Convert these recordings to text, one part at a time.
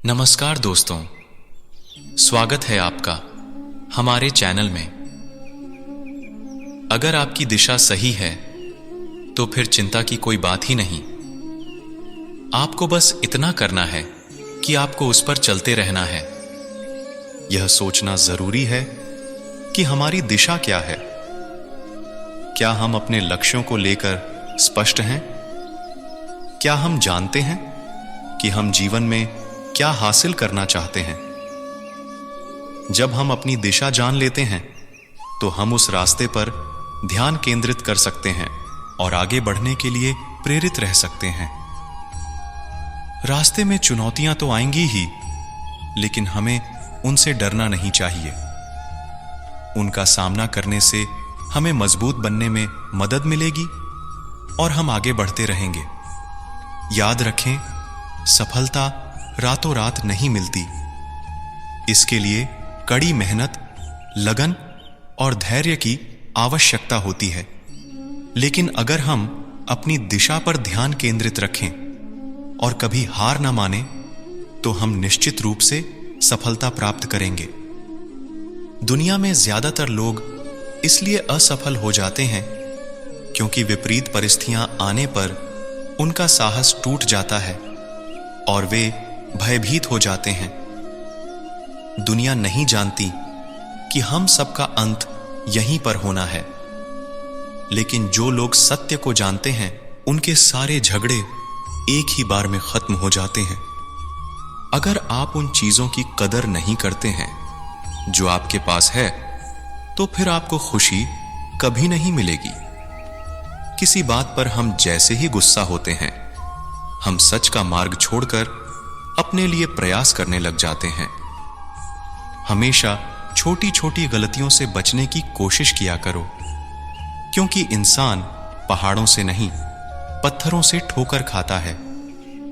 नमस्कार दोस्तों, स्वागत है आपका हमारे चैनल में। अगर आपकी दिशा सही है तो फिर चिंता की कोई बात ही नहीं। आपको बस इतना करना है कि आपको उस पर चलते रहना है। यह सोचना जरूरी है कि हमारी दिशा क्या है। क्या हम अपने लक्ष्यों को लेकर स्पष्ट हैं? क्या हम जानते हैं कि हम जीवन में क्या हासिल करना चाहते हैं? जब हम अपनी दिशा जान लेते हैं तो हम उस रास्ते पर ध्यान केंद्रित कर सकते हैं और आगे बढ़ने के लिए प्रेरित रह सकते हैं। रास्ते में चुनौतियां तो आएंगी ही, लेकिन हमें उनसे डरना नहीं चाहिए। उनका सामना करने से हमें मजबूत बनने में मदद मिलेगी और हम आगे बढ़ते रहेंगे। याद रखें, सफलता रातों रात नहीं मिलती। इसके लिए कड़ी मेहनत, लगन और धैर्य की आवश्यकता होती है। लेकिन अगर हम अपनी दिशा पर ध्यान केंद्रित रखें और कभी हार ना माने तो हम निश्चित रूप से सफलता प्राप्त करेंगे। दुनिया में ज्यादातर लोग इसलिए असफल हो जाते हैं क्योंकि विपरीत परिस्थितियां आने पर उनका साहस टूट जाता है और वे भयभीत हो जाते हैं। दुनिया नहीं जानती कि हम सबका अंत यहीं पर होना है, लेकिन जो लोग सत्य को जानते हैं उनके सारे झगड़े एक ही बार में खत्म हो जाते हैं। अगर आप उन चीजों की कदर नहीं करते हैं जो आपके पास है, तो फिर आपको खुशी कभी नहीं मिलेगी। किसी बात पर हम जैसे ही गुस्सा होते हैं, हम सच का मार्ग छोड़कर अपने लिए प्रयास करने लग जाते हैं। हमेशा छोटी छोटी गलतियों से बचने की कोशिश किया करो, क्योंकि इंसान पहाड़ों से नहीं, पत्थरों से ठोकर खाता है।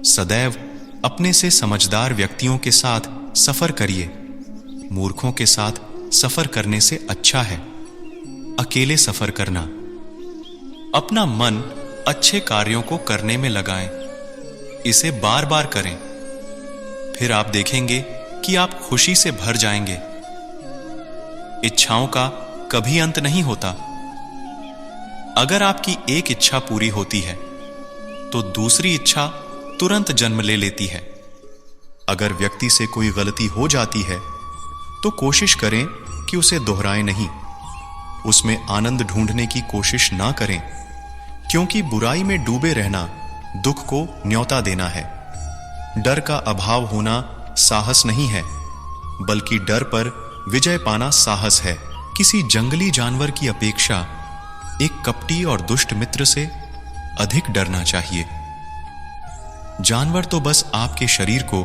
सदैव अपने से समझदार व्यक्तियों के साथ सफर करिए। मूर्खों के साथ सफर करने से अच्छा है अकेले सफर करना। अपना मन अच्छे कार्यों को करने में लगाएं। इसे बार बार करें, फिर आप देखेंगे कि आप खुशी से भर जाएंगे। इच्छाओं का कभी अंत नहीं होता। अगर आपकी एक इच्छा पूरी होती है तो दूसरी इच्छा तुरंत जन्म ले लेती है। अगर व्यक्ति से कोई गलती हो जाती है तो कोशिश करें कि उसे दोहराएं नहीं। उसमें आनंद ढूंढने की कोशिश ना करें, क्योंकि बुराई में डूबे रहना दुख को न्योता देना है। डर का अभाव होना साहस नहीं है, बल्कि डर पर विजय पाना साहस है। किसी जंगली जानवर की अपेक्षा एक कपटी और दुष्ट मित्र से अधिक डरना चाहिए। जानवर तो बस आपके शरीर को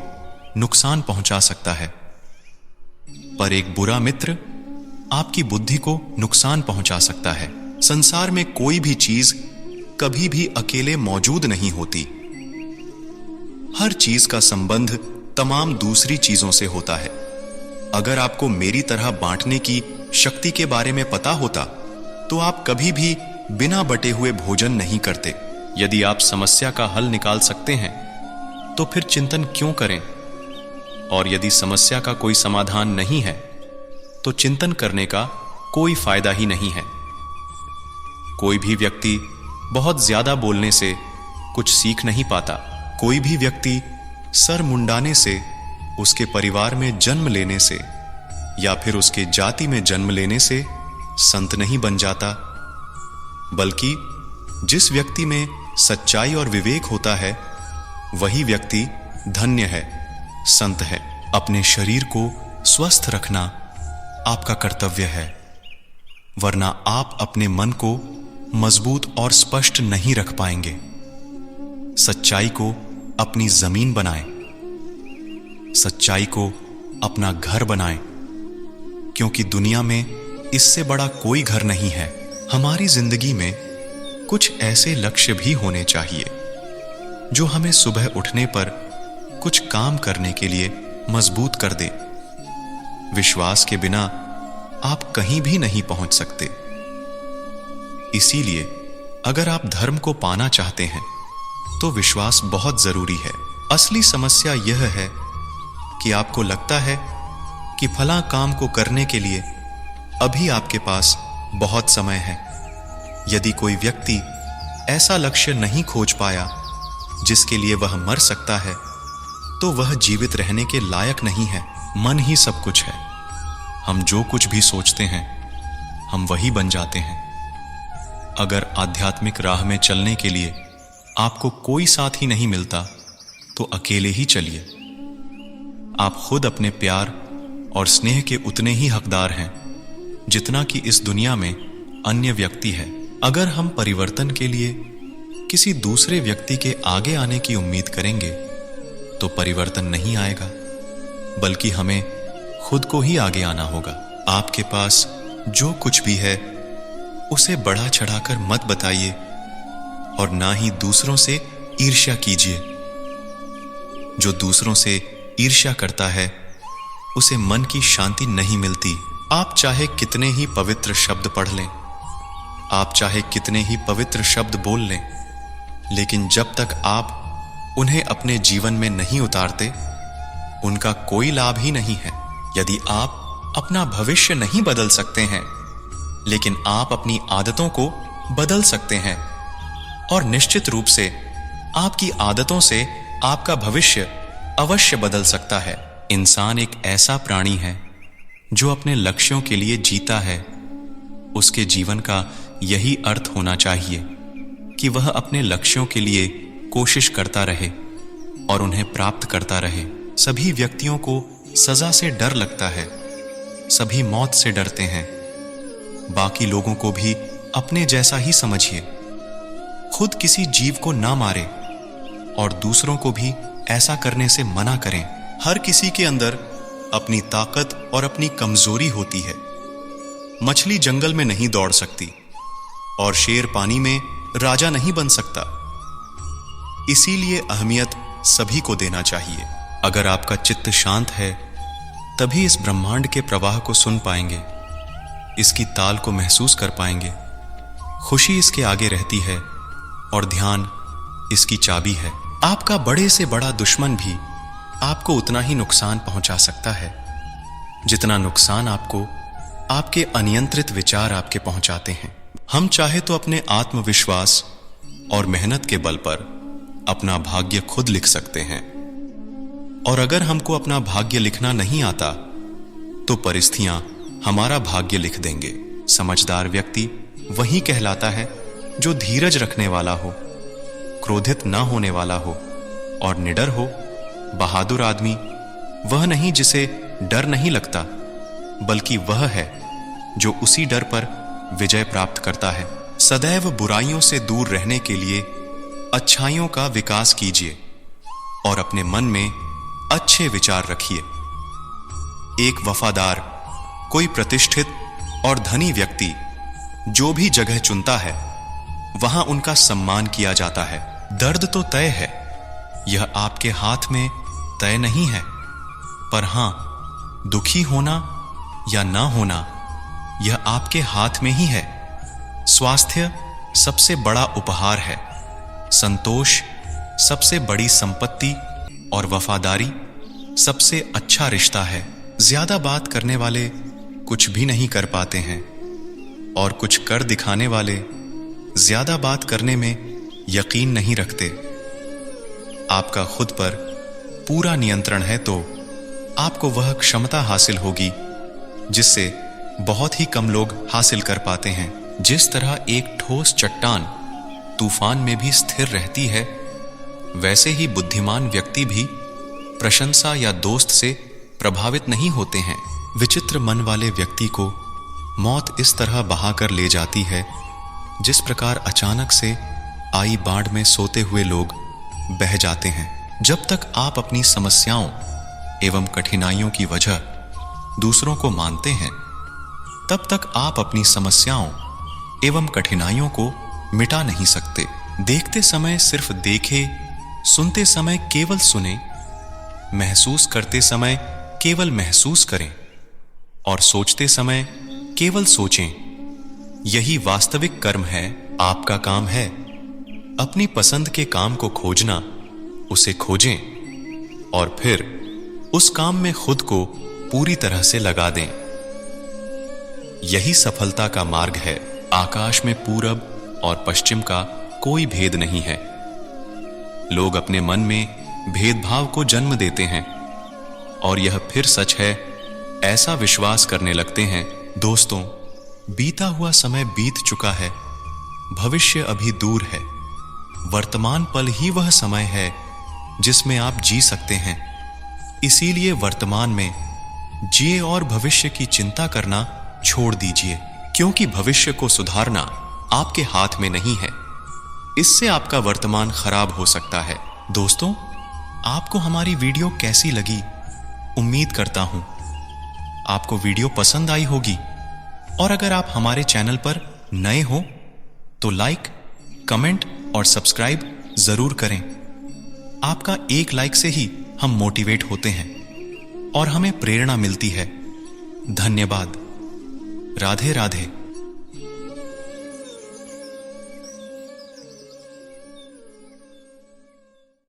नुकसान पहुंचा सकता है, पर एक बुरा मित्र आपकी बुद्धि को नुकसान पहुंचा सकता है। संसार में कोई भी चीज कभी भी अकेले मौजूद नहीं होती। हर चीज का संबंध तमाम दूसरी चीजों से होता है। अगर आपको मेरी तरह बांटने की शक्ति के बारे में पता होता तो आप कभी भी बिना बटे हुए भोजन नहीं करते। यदि आप समस्या का हल निकाल सकते हैं तो फिर चिंतन क्यों करें? और यदि समस्या का कोई समाधान नहीं है तो चिंतन करने का कोई फायदा ही नहीं है। कोई भी व्यक्ति बहुत ज्यादा बोलने से कुछ सीख नहीं पाता। कोई भी व्यक्ति सर मुंडाने से, उसके परिवार में जन्म लेने से या फिर उसके जाति में जन्म लेने से संत नहीं बन जाता, बल्कि जिस व्यक्ति में सच्चाई और विवेक होता है वही व्यक्ति धन्य है, संत है। अपने शरीर को स्वस्थ रखना आपका कर्तव्य है, वरना आप अपने मन को मजबूत और स्पष्ट नहीं रख पाएंगे। सच्चाई को अपनी जमीन बनाएं, सच्चाई को अपना घर बनाएं, क्योंकि दुनिया में इससे बड़ा कोई घर नहीं है। हमारी जिंदगी में कुछ ऐसे लक्ष्य भी होने चाहिए जो हमें सुबह उठने पर कुछ काम करने के लिए मजबूत कर दे। विश्वास के बिना आप कहीं भी नहीं पहुंच सकते। इसीलिए अगर आप धर्म को पाना चाहते हैं तो विश्वास बहुत जरूरी है। असली समस्या यह है कि आपको लगता है कि फला काम को करने के लिए अभी आपके पास बहुत समय है। यदि कोई व्यक्ति ऐसा लक्ष्य नहीं खोज पाया जिसके लिए वह मर सकता है, तो वह जीवित रहने के लायक नहीं है। मन ही सब कुछ है। हम जो कुछ भी सोचते हैं, हम वही बन जाते हैं। अगर आध्यात्मिक राह में चलने के लिए आपको कोई साथी नहीं मिलता, तो अकेले ही चलिए। आप खुद अपने प्यार और स्नेह के उतने ही हकदार हैं जितना कि इस दुनिया में अन्य व्यक्ति है। अगर हम परिवर्तन के लिए किसी दूसरे व्यक्ति के आगे आने की उम्मीद करेंगे, तो परिवर्तन नहीं आएगा, बल्कि हमें खुद को ही आगे आना होगा। आपके पास जो कुछ भी है उसे बढ़ा चढ़ाकर मत बताइए और ना ही दूसरों से ईर्ष्या कीजिए। जो दूसरों से ईर्ष्या करता है उसे मन की शांति नहीं मिलती। आप चाहे कितने ही पवित्र शब्द पढ़ लें, आप चाहे कितने ही पवित्र शब्द बोल लें, लेकिन जब तक आप उन्हें अपने जीवन में नहीं उतारते, उनका कोई लाभ ही नहीं है। यदि आप अपना भविष्य नहीं बदल सकते हैं, लेकिन आप अपनी आदतों को बदल सकते हैं, और निश्चित रूप से आपकी आदतों से आपका भविष्य अवश्य बदल सकता है। इंसान एक ऐसा प्राणी है जो अपने लक्ष्यों के लिए जीता है। उसके जीवन का यही अर्थ होना चाहिए कि वह अपने लक्ष्यों के लिए कोशिश करता रहे और उन्हें प्राप्त करता रहे। सभी व्यक्तियों को सजा से डर लगता है, सभी मौत से डरते हैं। बाकी लोगों को भी अपने जैसा ही समझिए। खुद किसी जीव को ना मारे और दूसरों को भी ऐसा करने से मना करें। हर किसी के अंदर अपनी ताकत और अपनी कमजोरी होती है। मछली जंगल में नहीं दौड़ सकती और शेर पानी में राजा नहीं बन सकता। इसीलिए अहमियत सभी को देना चाहिए। अगर आपका चित्त शांत है, तभी इस ब्रह्मांड के प्रवाह को सुन पाएंगे, इसकी ताल को महसूस कर पाएंगे। खुशी इसके आगे रहती है और ध्यान इसकी चाबी है। आपका बड़े से बड़ा दुश्मन भी आपको उतना ही नुकसान पहुंचा सकता है जितना नुकसान आपको आपके अनियंत्रित विचार आपके पहुंचाते हैं। हम चाहे तो अपने आत्मविश्वास और मेहनत के बल पर अपना भाग्य खुद लिख सकते हैं, और अगर हमको अपना भाग्य लिखना नहीं आता, तो परिस्थितियां हमारा भाग्य लिख देंगे। समझदार व्यक्ति वही कहलाता है जो धीरज रखने वाला हो, क्रोधित ना होने वाला हो और निडर हो। बहादुर आदमी वह नहीं जिसे डर नहीं लगता, बल्कि वह है जो उसी डर पर विजय प्राप्त करता है। सदैव बुराइयों से दूर रहने के लिए अच्छाइयों का विकास कीजिए और अपने मन में अच्छे विचार रखिए। एक वफादार, कोई प्रतिष्ठित और धनी व्यक्ति जो भी जगह चुनता है, वहां उनका सम्मान किया जाता है। दर्द तो तय है, यह आपके हाथ में तय नहीं है, पर हां, दुखी होना या ना होना यह आपके हाथ में ही है। स्वास्थ्य सबसे बड़ा उपहार है, संतोष सबसे बड़ी संपत्ति और वफादारी सबसे अच्छा रिश्ता है। ज्यादा बात करने वाले कुछ भी नहीं कर पाते हैं, और कुछ कर दिखाने वाले ज्यादा बात करने में यकीन नहीं रखते। आपका खुद पर पूरा नियंत्रण है तो आपको वह क्षमता हासिल होगी जिससे बहुत ही कम लोग हासिल कर पाते हैं। जिस तरह एक ठोस चट्टान तूफान में भी स्थिर रहती है, वैसे ही बुद्धिमान व्यक्ति भी प्रशंसा या दोस्त से प्रभावित नहीं होते हैं। विचित्र मन वाले व्यक्ति को मौत इस तरह बहा कर ले जाती है जिस प्रकार अचानक से आई बाढ़ में सोते हुए लोग बह जाते हैं। जब तक आप अपनी समस्याओं एवं कठिनाइयों की वजह दूसरों को मानते हैं, तब तक आप अपनी समस्याओं एवं कठिनाइयों को मिटा नहीं सकते। देखते समय सिर्फ देखें, सुनते समय केवल सुने, महसूस करते समय केवल महसूस करें और सोचते समय केवल सोचें। यही वास्तविक कर्म है। आपका काम है अपनी पसंद के काम को खोजना, उसे खोजें और फिर उस काम में खुद को पूरी तरह से लगा दें। यही सफलता का मार्ग है। आकाश में पूरब और पश्चिम का कोई भेद नहीं है। लोग अपने मन में भेदभाव को जन्म देते हैं और यह फिर सच है ऐसा विश्वास करने लगते हैं। दोस्तों, बीता हुआ समय बीत चुका है, भविष्य अभी दूर है। वर्तमान पल ही वह समय है जिसमें आप जी सकते हैं। इसीलिए वर्तमान में जिए और भविष्य की चिंता करना छोड़ दीजिए, क्योंकि भविष्य को सुधारना आपके हाथ में नहीं है। इससे आपका वर्तमान खराब हो सकता है। दोस्तों, आपको हमारी वीडियो कैसी लगी? उम्मीद करता हूं आपको वीडियो पसंद आई होगी। और अगर आप हमारे चैनल पर नए हो तो लाइक, कमेंट और सब्सक्राइब जरूर करें। आपका एक लाइक से ही हम मोटिवेट होते हैं और हमें प्रेरणा मिलती है। धन्यवाद। राधे राधे।